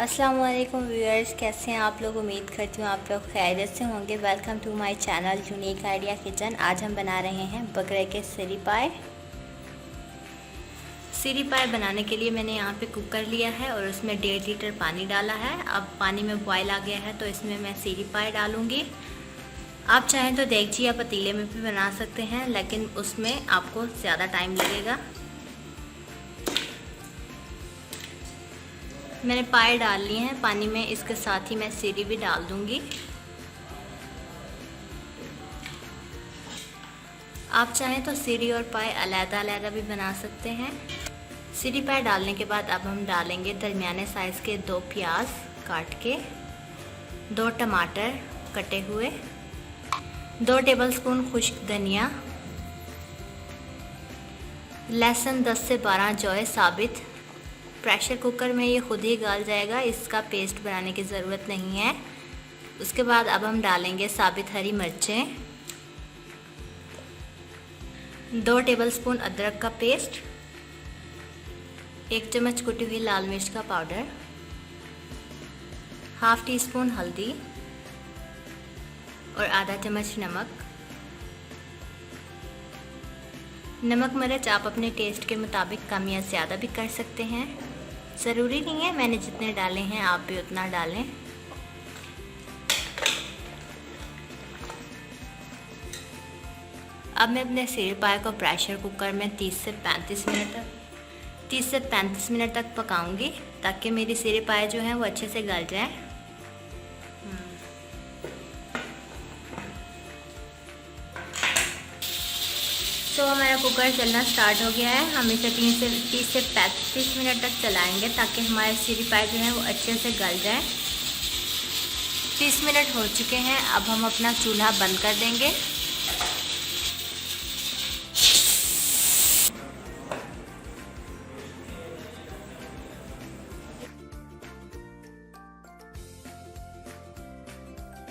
अस्सलाम वालेकुम व्यूअर्स, कैसे हैं आप लोग। उम्मीद करती हूँ आप लोग खैरियत से होंगे। Welcome to my channel unique idea kitchen. आज हम बना रहे हैं बकरे के सीरी पाए। सीरी पाए बनाने के लिए मैंने यहाँ पे कुकर लिया है और उसमें 1.5 लीटर पानी डाला है। अब पानी में बॉयल आ गया है तो इसमें मैं सीरी पाए डालूँगी। आप चाहें तो देगची या पतीले में भी बना सकते हैं, लेकिन उसमें आपको ज़्यादा टाइम लगेगा। मैंने पाए डाल लिए हैं पानी में, इसके साथ ही मैं सीरी भी डाल दूंगी। आप चाहें तो सीरी और पाए अलग-अलग भी बना सकते हैं। सीरी पाए डालने के बाद अब हम डालेंगे दरमियाने साइज़ के 2 प्याज काट के, 2 टमाटर कटे हुए, 2 टेबलस्पून खुश्क धनिया, लहसुन 10 से 12 जौ साबित। प्रेशर कुकर में ये खुद ही गल जाएगा, इसका पेस्ट बनाने की ज़रूरत नहीं है। उसके बाद अब हम डालेंगे साबित हरी मिर्चें, 2 टेबलस्पून अदरक का पेस्ट, 1 चम्मच कुटी हुई लाल मिर्च का पाउडर, ½ टीस्पून हल्दी और आधा चम्मच नमक। नमक मिर्च आप अपने टेस्ट के मुताबिक कम या ज़्यादा भी कर सकते हैं, ज़रूरी नहीं है। मैंने जितने डाले हैं आप भी उतना डालें। अब मैं अपने सीरी पाए को प्रेशर कुकर में 30 से 35 मिनट तक पकाऊंगी, ताकि मेरी सीरी पाए जो हैं वो अच्छे से गल जाएं। तो हमारा कुकर चलना स्टार्ट हो गया है। हम इसे 30 से 35 मिनट तक चलाएंगे, ताकि हमारे सीरी पाए जो हैं वो अच्छे से गल जाएं। 30 मिनट हो चुके हैं। अब हम अपना चूल्हा बंद कर देंगे।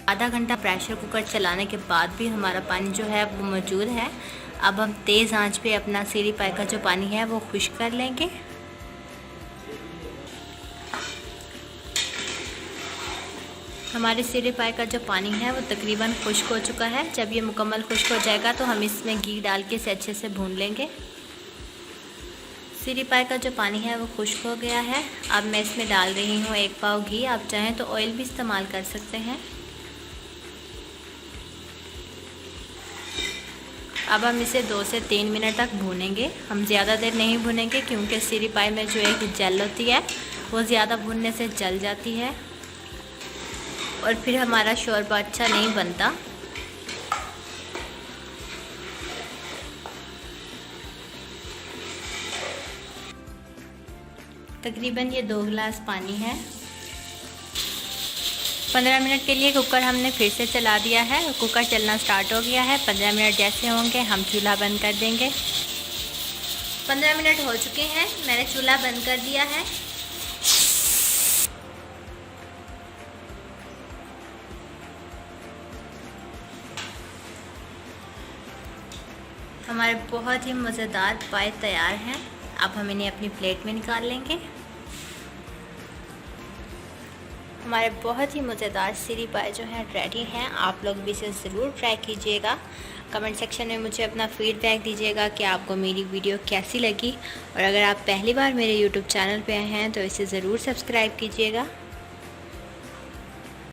आधा घंटा प्रेशर कुकर चलाने के बाद भी हमारा पानी जो है वो मौजूद है। अब हम तेज़ आंच पे अपना सीरी पाए का जो पानी है वो खुश्क कर लेंगे। हमारे सीरी पाए का जो पानी है वो तकरीबन खुश्क हो चुका है। जब ये मुकम्मल खुश्क हो जाएगा तो हम इसमें घी डाल के इसे अच्छे से भून लेंगे। सीरी पाए का जो पानी है वो खुश्क हो गया है। अब मैं इसमें डाल रही हूँ 1 पाव घी। आप चाहें तो ऑयल भी इस्तेमाल कर सकते हैं। अब हम इसे 2 से 3 मिनट तक भूनेंगे। हम ज़्यादा देर नहीं भूनेंगे, क्योंकि सीरी पाए में जो एक जल होती है वो ज़्यादा भूनने से जल जाती है और फिर हमारा शोरबा अच्छा नहीं बनता। तकरीबन ये 2 गिलास पानी है। 15 मिनट के लिए कुकर हमने फिर से चला दिया है। कुकर चलना स्टार्ट हो गया है। 15 मिनट जैसे होंगे हम चूल्हा बंद कर देंगे। 15 मिनट हो चुके हैं, मैंने चूल्हा बंद कर दिया है। हमारे बहुत ही मज़ेदार पाए तैयार हैं। अब हम इन्हें अपनी प्लेट में निकाल लेंगे। हमारे बहुत ही मज़ेदार सीरी पाए जो हैं रेडी हैं। आप लोग भी इसे ज़रूर ट्राई कीजिएगा। कमेंट सेक्शन में मुझे अपना फ़ीडबैक दीजिएगा कि आपको मेरी वीडियो कैसी लगी, और अगर आप पहली बार मेरे यूट्यूब चैनल पे आए हैं तो इसे ज़रूर सब्सक्राइब कीजिएगा।